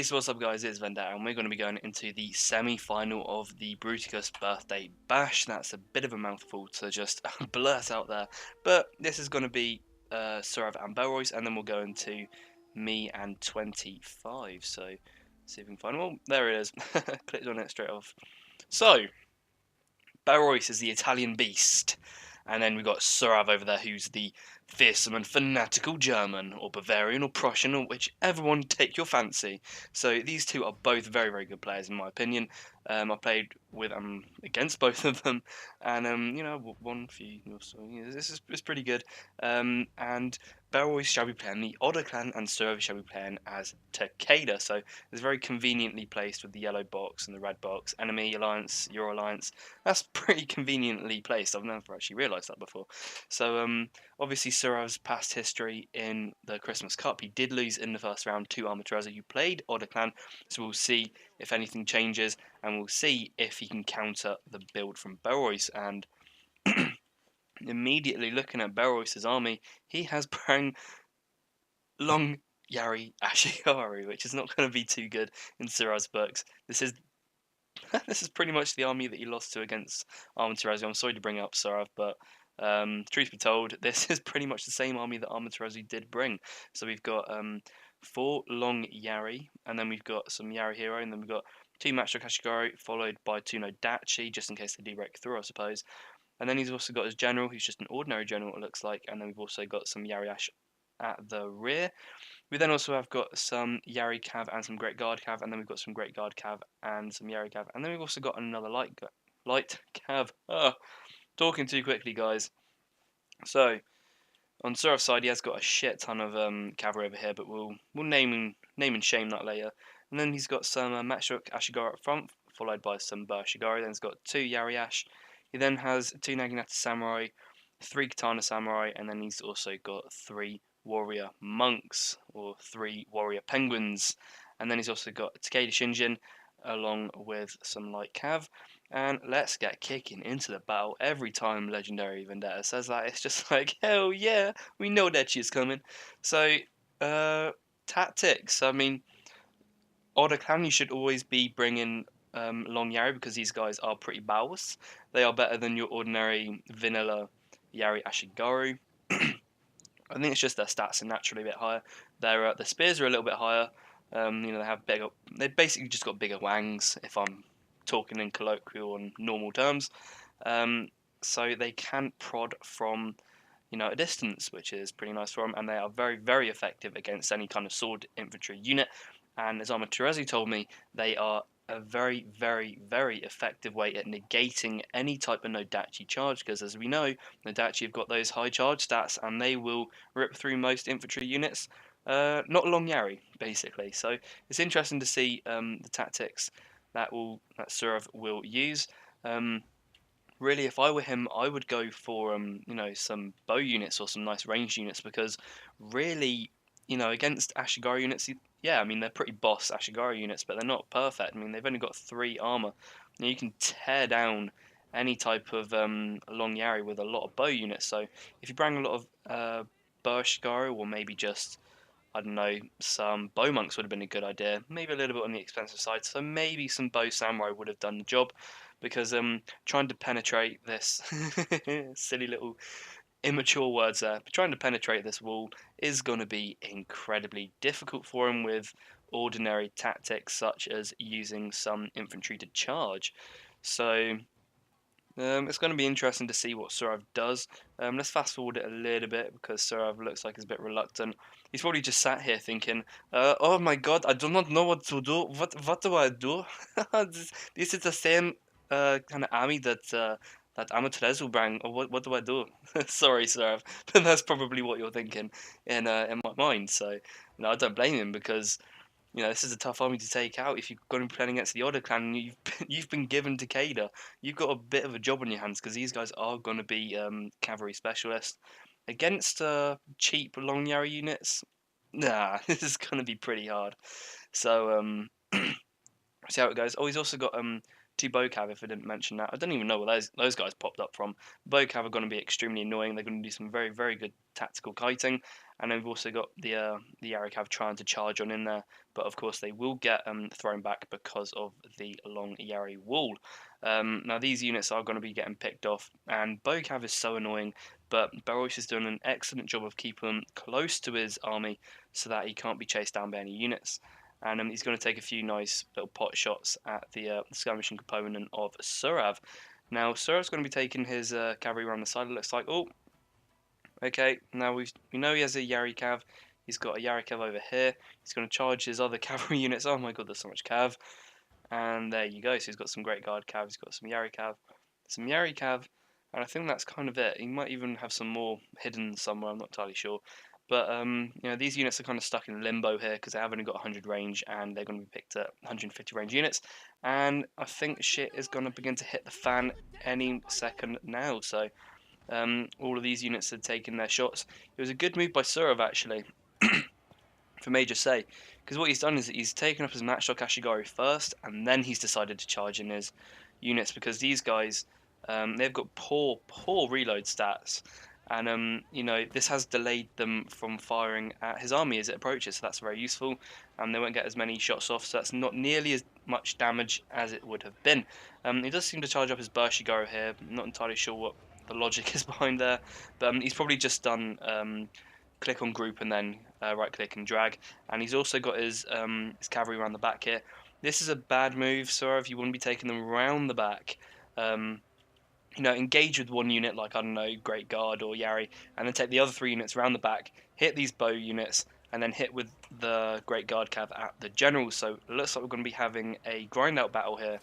So what's up guys, it's Vendetta and we're going to be going into the semi-final of the Bruticus birthday bash. That's a bit of a mouthful to just blurt out there, but this is going to be Surav and Belriose, and then we'll go into me and 25, so see if we can find them all. There it is. Clicked on it straight off. So, Belriose is the Italian beast, and then we've got Surav over there, who's the fearsome and fanatical German, or Bavarian, or Prussian, or whichever one take your fancy. So these two are both very, very good players in my opinion. I played with against both of them, and won a few. So this is pretty good. And Belriose shall be playing the Otter clan, and Surav shall be playing as Takeda. So it's very conveniently placed with the yellow box and the red box. Enemy alliance, your alliance. That's pretty conveniently placed. I've never actually realised that before. So obviously Surav's past history in the Christmas Cup, he did lose in the first round to Amaterasu, who played Otter clan. So we'll see if anything changes, and we'll see if he can counter the build from Belriose. And immediately looking at Belroise's army, he has bring Long Yari Ashigaru, which is not going to be too good in Surav's books. This is this is pretty much the army that he lost to against Amaterasu. I'm sorry to bring up Surav, but truth be told, this is pretty much the same army that Amaterasu did bring. So we've got 4 Long Yari, and then we've got some Yari Hero, and then we've got 2 Macho Kashigaru, followed by 2 Nodachi, just in case they do wreck through, I suppose. And then he's also got his general, who's just an ordinary general, it looks like, and then we've also got some Yari Ash at the rear. We then also have got some Yari Cav and some Great Guard Cav, and then we've got some Great Guard Cav and some Yari Cav, and then we've also got another Light Cav. Talking too quickly, guys. So on Surav's side, he has got a shit ton of cavalry over here, but we'll name and shame that later. And then he's got some Matchrook Ashigaru up front, followed by some Burshigari. Then he's got 2 Yari Ash. He then has 2 Naginata Samurai, 3 Katana Samurai, and then he's also got 3 Warrior Monks, or 3 Warrior Penguins. And then he's also got Takeda Shinjin, along with some Light Cav. And let's get kicking into the battle. Every time Legendary Vendetta says that, it's just like, hell yeah, we know that she's coming. So, tactics. I mean, Otter Clan, you should always be bringing Long Yari, because these guys are pretty balanced. They are better than your ordinary vanilla Yari Ashigaru. I think it's just their stats are naturally a bit higher. Their spears are a little bit higher. They have bigger. They basically just got bigger wangs, if I'm talking in colloquial and normal terms. So they can prod from a distance, which is pretty nice for them, and they are very, very effective against any kind of sword infantry unit. And as Amaterasu told me, they are a very, very, very effective way at negating any type of Nodachi charge, because as we know, Nodachi have got those high charge stats, and they will rip through most infantry units. Not Long Yari, basically. So it's interesting to see the tactics that Surav will use. Really, if I were him, I would go for some bow units or some nice range units, because really, against Ashigaru units, yeah, I mean they're pretty boss Ashigaru units, but they're not perfect. I mean they've only got 3 armor. You can tear down any type of Long Yari with a lot of bow units. So if you bring a lot of Ashigaru, or maybe just, I don't know, some bow monks would have been a good idea. Maybe a little bit on the expensive side. So maybe some bow samurai would have done the job, because trying to penetrate this silly little immature words there, but trying to penetrate this wall is going to be incredibly difficult for him with ordinary tactics such as using some infantry to charge. So it's going to be interesting to see what Surav does. Let's fast forward it a little bit, because Surav looks like he's a bit reluctant. He's probably just sat here thinking, "Oh my God, I do not know what to do. What do I do? this is the same kind of army that Amaterasu bring. Or what do I do?" Sorry, Surav, but that's probably what you're thinking in my mind. So I don't blame him, because this is a tough army to take out. If you're going to be playing against the Otter clan, and you've been given Takeda, you've got a bit of a job on your hands, because these guys are going to be cavalry specialists against cheap Long Yari units. Nah, this is going to be pretty hard. So see how it goes. Oh, he's also got to Bocav, if I didn't mention that. I don't even know where those guys popped up from. Bocav are going to be extremely annoying. They're going to do some very, very good tactical kiting. And then we've also got the Yarikav trying to charge on in there. But of course, they will get thrown back because of the long Yari wall. Now, these units are going to be getting picked off. And Bocav is so annoying. But Belriose is doing an excellent job of keeping him close to his army so that he can't be chased down by any units. And he's going to take a few nice little pot shots at the skirmishing component of Surav. Now, Surav's going to be taking his cavalry around the side. It looks like, oh, okay, now we know he has a Yari Cav. He's got a Yari Cav over here. He's going to charge his other cavalry units. Oh my god, there's so much Cav. And there you go. So he's got some Great Guard Cav. He's got some Yari Cav. Some Yari Cav. And I think that's kind of it. He might even have some more hidden somewhere. I'm not entirely sure. But these units are kind of stuck in limbo here because they have only got 100 range and they're going to be picked at 150 range units. And I think shit is going to begin to hit the fan any second now. So all of these units had taken their shots. It was a good move by Surav actually, for Major Say, because what he's done is he's taken up his Matchlock Ashigaru first, and then he's decided to charge in his units because these guys, they've got poor reload stats, and this has delayed them from firing at his army as it approaches. So that's very useful, and they won't get as many shots off. So that's not nearly as much damage as it would have been. He does seem to charge up his Bershigaru here. I'm not entirely sure what the logic is behind there, but he's probably just done click on group and then right click and drag, and he's also got his cavalry around the back here. This is a bad move, Surav. You want to be taking them around the back. Engage with one unit like, I don't know, Great Guard or Yari, and then take the other 3 units around the back, hit these bow units, and then hit with the Great Guard Cav at the general. So it looks like we're going to be having a grind out battle here.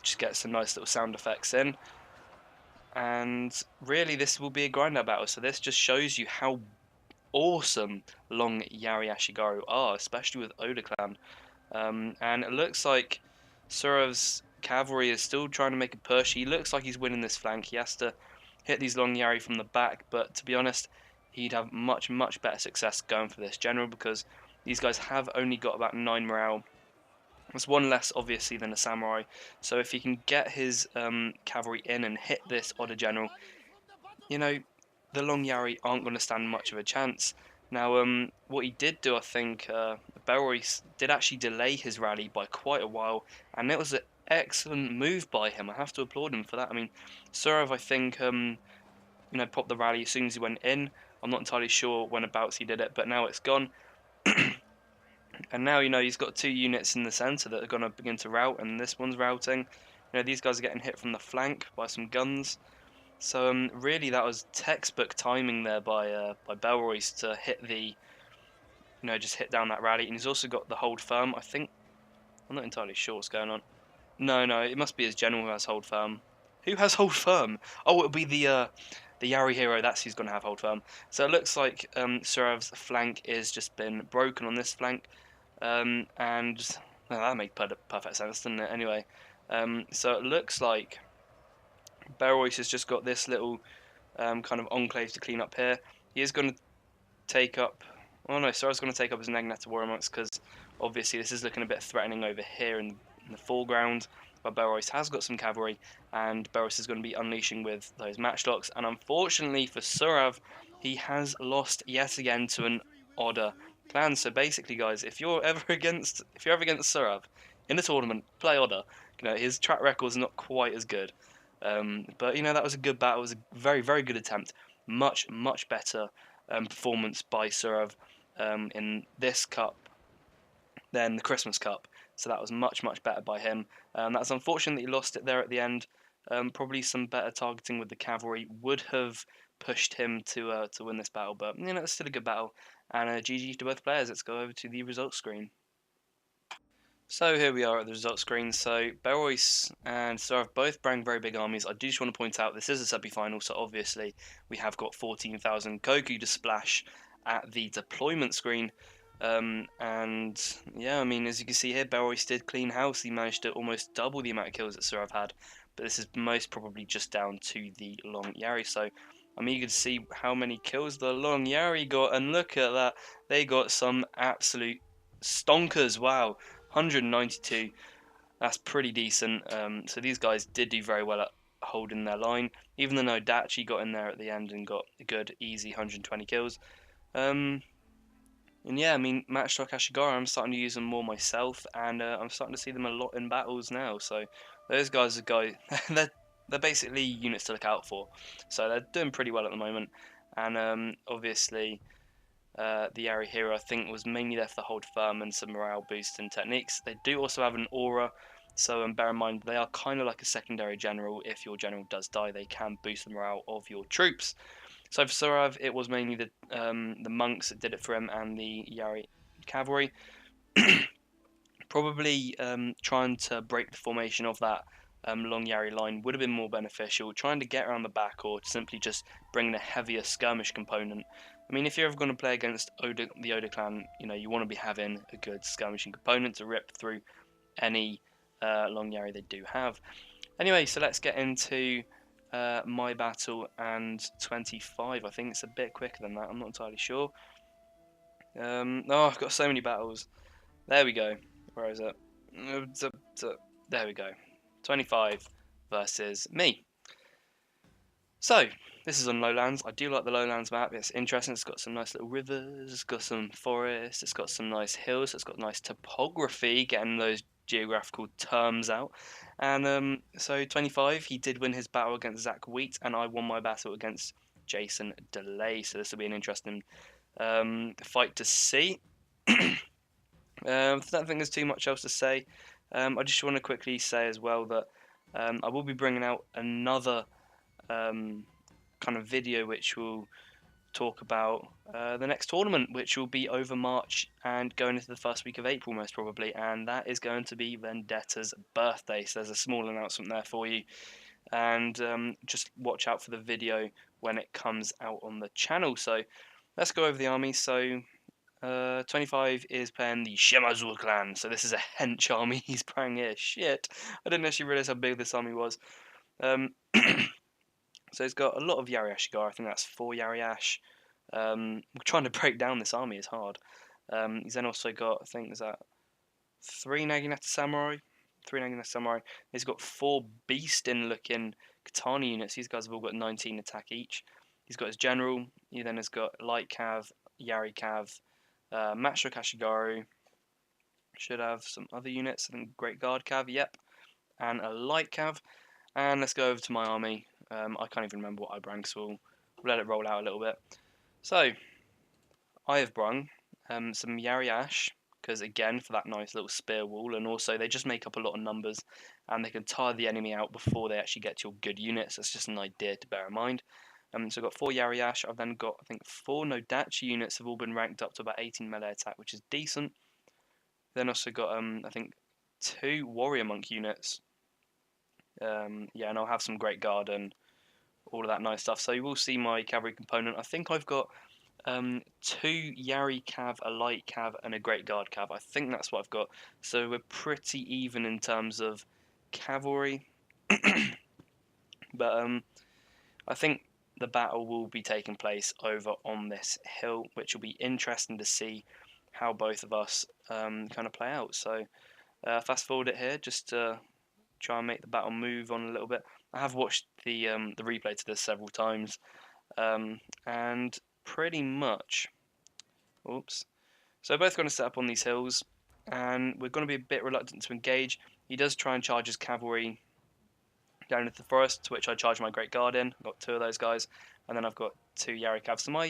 Just get some nice little sound effects in. And really, this will be a grind out battle. So this just shows you how awesome long Yari Ashigaru are, especially with Oda Clan. And it looks like Surav's cavalry is still trying to make a push. He looks like he's winning this flank. He has to hit these long Yari from the back, but to be honest, he'd have much better success going for this general because these guys have only got about 9 morale. It's 1 less, obviously, than a samurai. So if he can get his cavalry in and hit this Oda general, the long Yari aren't going to stand much of a chance. Now, what he did do, I think, Belriose did actually delay his rally by quite a while, and it was an excellent move by him. I have to applaud him for that. I mean, Surav, I think, popped the rally as soon as he went in. I'm not entirely sure when abouts he did it, but now it's gone. And now, he's got 2 units in the centre that are going to begin to rout, and this one's routing. These guys are getting hit from the flank by some guns. So really, that was textbook timing there by Belriose to hit the, just hit down that rally. And he's also got the hold firm. I think, I'm not entirely sure what's going on. No, it must be his general who has hold firm. Who has hold firm? Oh, it'll be the Yari hero. That's who's going to have hold firm. So it looks like Surav's flank is just been broken on this flank, and well, that makes perfect sense, doesn't it? Anyway, so it looks like Belriose has just got this little kind of enclave to clean up here. He is going to take up... Oh no, Surav's going to take up his Negneta Warrior Monks because obviously this is looking a bit threatening over here in the foreground, but Belriose has got some cavalry, and Belriose is going to be unleashing with those matchlocks. And unfortunately for Surav, he has lost yet again to an Oda clan. So basically, guys, if you're ever against Surav in the tournament, play Oda. His track record is not quite as good. But that was a good battle. It was a very good attempt. Much better performance by Surav in this cup than the Christmas Cup. So that was much better by him. That's unfortunate that he lost it there at the end. Probably some better targeting with the cavalry would have pushed him to win this battle. But it's still a good battle. And GG to both players. Let's go over to the results screen. So here we are at the results screen. So Belriose and Surav both bring very big armies. I do just want to point out this is a semi-final, so obviously we have got 14,000 Koku to splash at the deployment screen. And yeah, I mean, as you can see here, Belriose did clean house. He managed to almost double the amount of kills that Surav had, but this is most probably just down to the long Yari. So I'm eager to see how many kills the long Yari got, and look at that, they got some absolute stonkers. Wow, 192. That's pretty decent. So these guys did do very well at holding their line, even though Dachi got in there at the end and got a good, easy 120 kills. And yeah, I mean, Matchstock Ashigara, I'm starting to use them more myself, and I'm starting to see them a lot in battles now. So those guys they're basically units to look out for. So they're doing pretty well at the moment. And obviously, the Yari Hero, I think, was mainly there for the hold firm and some morale boosting techniques. They do also have an aura, so bear in mind they are kind of like a secondary general. If your general does die, they can boost the morale of your troops. So for Surav, it was mainly the monks that did it for him and the Yari cavalry. Probably trying to break the formation of that long Yari line would have been more beneficial. Trying to get around the back or simply just bring a heavier skirmish component. I mean, if you're ever going to play against the Oda clan, you know, you want to be having a good skirmishing component to rip through any long Yari they do have. Anyway, so let's get into my battle and 25. I think it's a bit quicker than that. I'm not entirely sure. Oh, I've got so many battles. There we go. Where is it? There we go. 25 versus me. So, this is on Lowlands. I do like the Lowlands map. It's interesting. It's got some nice little rivers. It's got some forests. It's got some nice hills. It's got nice topography, getting those geographical terms out. And so 25, he did win his battle against Zach Wheat, and I won my battle against Jason Delay. So this will be an interesting fight to see. I don't think there's too much else to say. I just want to quickly say as well that I will be bringing out another kind of video which will talk about the next tournament, which will be over March and going into the first week of April most probably, and that is going to be Vendetta's birthday. So there's a small announcement there for you, and just watch out for the video when it comes out on the channel. So let's go over the army. So 25 is playing the Shimazu clan, so this is a hench army he's playing here. Shit, I didn't actually realise how big this army was. So he's got a lot of Yari Ashigar. I think that's 4 Yari Ash. Trying to break down this army is hard. He's then also got, I think, is that 3 Naginata Samurai? 3 Naginata Samurai. He's got 4 Beastin looking Katana units. These guys have all got 19 attack each. He's got his general. He then has got Light Cav, Yari Cav, Matchstroke Ashigaru. Should have some other units. I think Great Guard Cav, yep. And a Light Cav. And let's go over to my army. I can't even remember what I brung, so we'll let it roll out a little bit. So, I have brung some Yari Ash, because again, for that nice little spear wall, and also they just make up a lot of numbers, and they can tire the enemy out before they actually get to your good units. That's just an idea to bear in mind. So I've got 4 Yari Ash. I've then got, I think, 4 Nodachi units have all been ranked up to about 18 melee attack, which is decent. Then also got, I think, 2 Warrior Monk units. Yeah, and I'll have some Great Guard and all of that nice stuff. So you will see my cavalry component. I think I've got 2 Yari Cav, a Light Cav, and a Great Guard Cav. I think that's what I've got. So we're pretty even in terms of cavalry. But I think the battle will be taking place over on this hill, which will be interesting to see how both of us kind of play out. So fast forward it here, just to try and make the battle move on a little bit. I have watched the replay to this several times, and pretty much, oops. So we're both going to set up on these hills, and we're going to be a bit reluctant to engage. He does try and charge his cavalry down into the forest, to which I charge my Great Guard in. I've got 2 of those guys, and then I've got 2 Yari Cavs. So my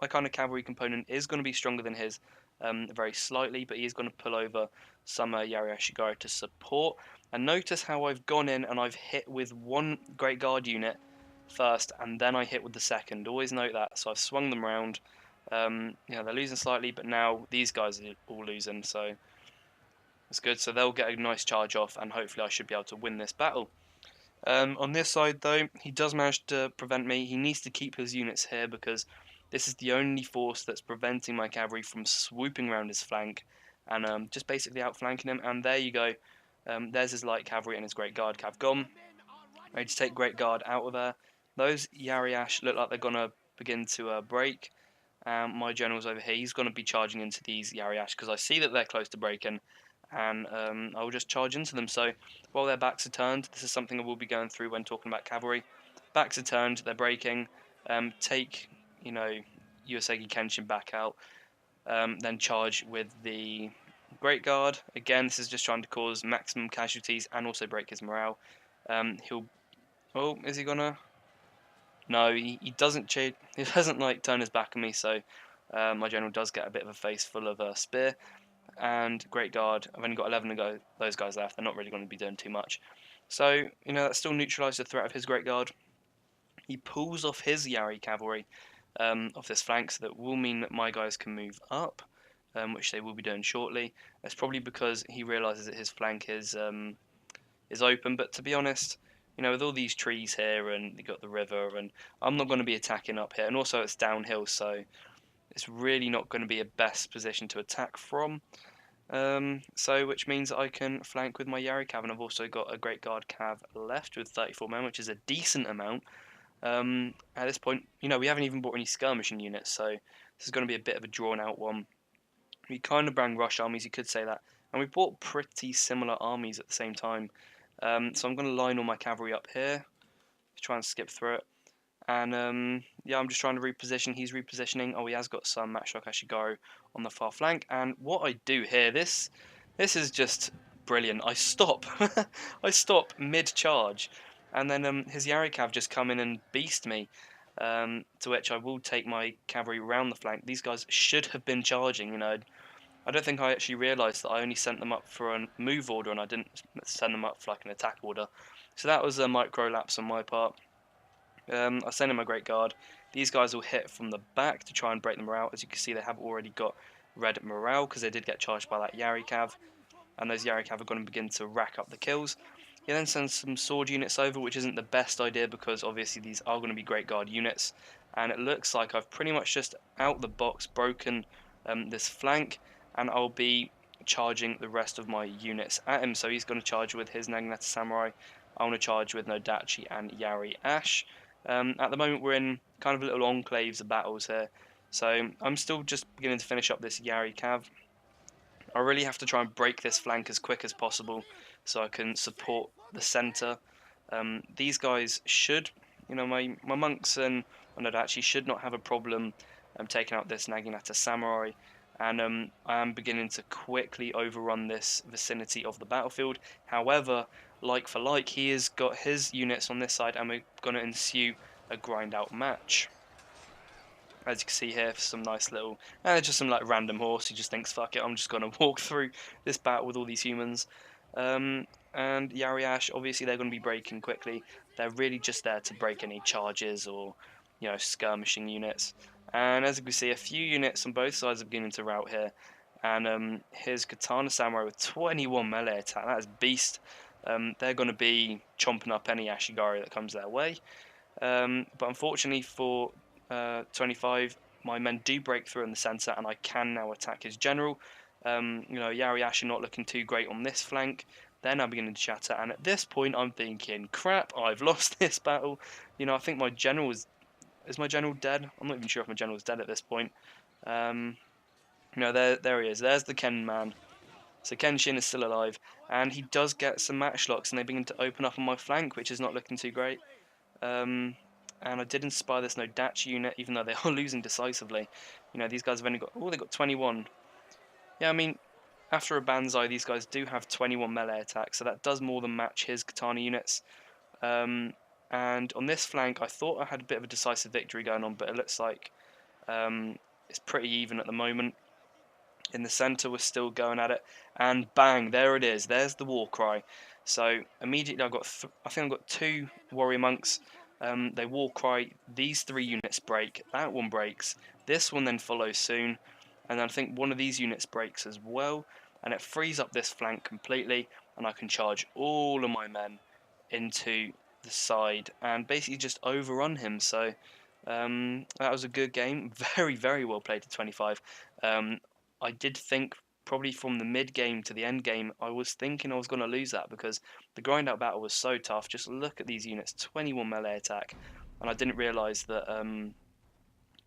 kind of cavalry component is going to be stronger than his, very slightly, but he is going to pull over some Yari Ashigaru to support. And notice how I've gone in and I've hit with 1 Great Guard unit first, and then I hit with the second. Always note that. So I've swung them around. Yeah, they're losing slightly, but now these guys are all losing, so that's good. So they'll get a nice charge off, and hopefully I should be able to win this battle. On this side, though, he does manage to prevent me. He needs to keep his units here because this is the only force that's preventing my cavalry from swooping around his flank and just basically outflanking him. And there you go. There's his light cavalry and his Great Guard cav gone. Ready to take Great Guard out of there. Those Yari Ash look like they're going to begin to break. My general's over here. He's going to be charging into these Yari Ash because I see that they're close to breaking. and I will just charge into them. So while their backs are turned, this is something I will be going through when talking about cavalry. Backs are turned, they're breaking. Take, Yosegi Kenshin back out. Then charge with the Great Guard. Again, this is just trying to cause maximum casualties and also break his morale. He'll. Oh, is he gonna? No, he doesn't. He doesn't like turn his back on me. So my general does get a bit of a face full of spear and Great Guard. I've only got 11 of those guys left. They're not really going to be doing too much. So that still neutralised the threat of his Great Guard. He pulls off his Yari cavalry off this flank, so that will mean that my guys can move up, which they will be doing shortly. That's probably because he realises that his flank is open. But to be honest, with all these trees here and you got the river, and I'm not going to be attacking up here, and also it's downhill, so it's really not going to be a best position to attack from. So which means I can flank with my Yari Cav, and I've also got a Great Guard Cav left with 34 men, which is a decent amount. At this point, we haven't even bought any skirmishing units, so this is going to be a bit of a drawn-out one. We kind of bring rush armies, you could say that, and we bought pretty similar armies at the same time. So I'm going to line all my cavalry up here, try and skip through it. And yeah, I'm just trying to reposition. He's repositioning. Oh, he has got some Matchlock Ashigaru on the far flank. And what I do here, this is just brilliant. I stop. I stop mid-charge. And then his Yari Cav just come in and beast me. To which I will take my cavalry round the flank. These guys should have been charging, I don't think I actually realised that I only sent them up for a move order and I didn't send them up for like an attack order. So that was a micro lapse on my part. I send in my Great Guard. These guys will hit from the back to try and break the morale. As you can see, they have already got red morale because they did get charged by that Yari Cav. And those Yari Cav are going to begin to rack up the kills. He then sends some sword units over, which isn't the best idea because obviously these are going to be Great Guard units. And it looks like I've pretty much just out the box broken this flank, and I'll be charging the rest of my units at him. So he's going to charge with his Naginata Samurai. I want to charge with Nodachi and Yari Ash. At the moment, we're in kind of little enclaves of battles here, so I'm still just beginning to finish up this Yari Cav. I really have to try and break this flank as quick as possible so I can support the centre. These guys should, my monks and Nodachi should not have a problem taking out this Naginata Samurai, and I am beginning to quickly overrun this vicinity of the battlefield. However, like for like, he has got his units on this side, and we're going to ensue a grind out match. As you can see here, some nice little, just some like random horse who just thinks, fuck it, I'm just going to walk through this battle with all these humans. And Yari Ash, obviously they're going to be breaking quickly. They're really just there to break any charges or, skirmishing units. And as you can see, a few units on both sides are beginning to rout here. And his Katana Samurai with 21 melee attack, that is beast. They're going to be chomping up any Ashigaru that comes their way. But unfortunately for 25, my men do break through in the centre, and I can now attack his general. Yari Ash are not looking too great on this flank. They're now beginning to chatter, and at this point I'm thinking, crap, I've lost this battle. I think my general is my general dead? I'm not even sure if my general is dead at this point. There he is. There's the Ken man. So Kenshin is still alive, and he does get some matchlocks, and they begin to open up on my flank, which is not looking too great. And I did inspire this Nodachi unit, even though they are losing decisively. These guys have only got, they got 21. Yeah, I mean, after a Banzai, these guys do have 21 melee attack, so that does more than match his Katana units. And on this flank, I thought I had a bit of a decisive victory going on, but it looks like it's pretty even at the moment. In the centre, we're still going at it, and bang, there it is. There's the war cry. So immediately, I think I've got 2 warrior monks. They war cry. These 3 units break. That one breaks. This one then follows soon, and I think one of these units breaks as well, and it frees up this flank completely, and I can charge all of my men into the side and basically just overrun him. So that was a good game. Very, very well played to 25. I did think probably from the mid game to the end game, I was thinking I was going to lose that because the grind out battle was so tough. Just look at these units, 21 melee attack, and I didn't realise that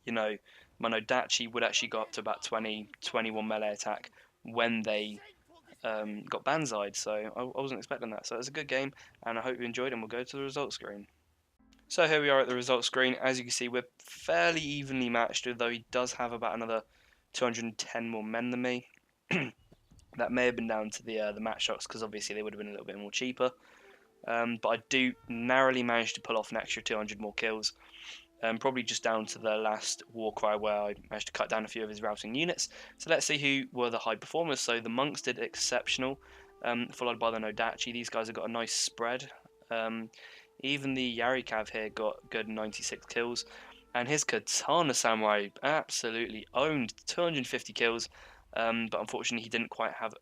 my Nodachi would actually go up to about 20, 21 melee attack when they got banzaied, so I wasn't expecting that. So it was a good game, and I hope you enjoyed, and we'll go to the results screen. So here we are at the results screen. As you can see, we're fairly evenly matched, although he does have about another 210 more men than me. That may have been down to the match shots, because obviously they would have been a little bit more cheaper. But I do narrowly manage to pull off an extra 200 more kills. Probably just down to the last Warcry where I managed to cut down a few of his routing units. So let's see who were the high performers. So the monks did exceptional, followed by the Nodachi. These guys have got a nice spread. Even the Yarikav here got good 96 kills. And his Katana Samurai absolutely owned 250 kills. But unfortunately he didn't quite have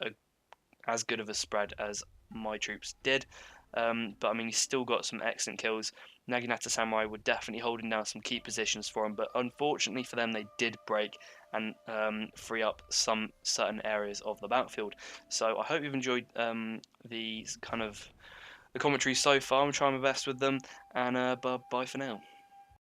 as good of a spread as my troops did. But I mean, he's still got some excellent kills. Naginata Samurai were definitely holding down some key positions for him, but unfortunately for them, they did break and free up some certain areas of the battlefield. So I hope you've enjoyed the commentaries so far. I'm trying my best with them, and bye for now.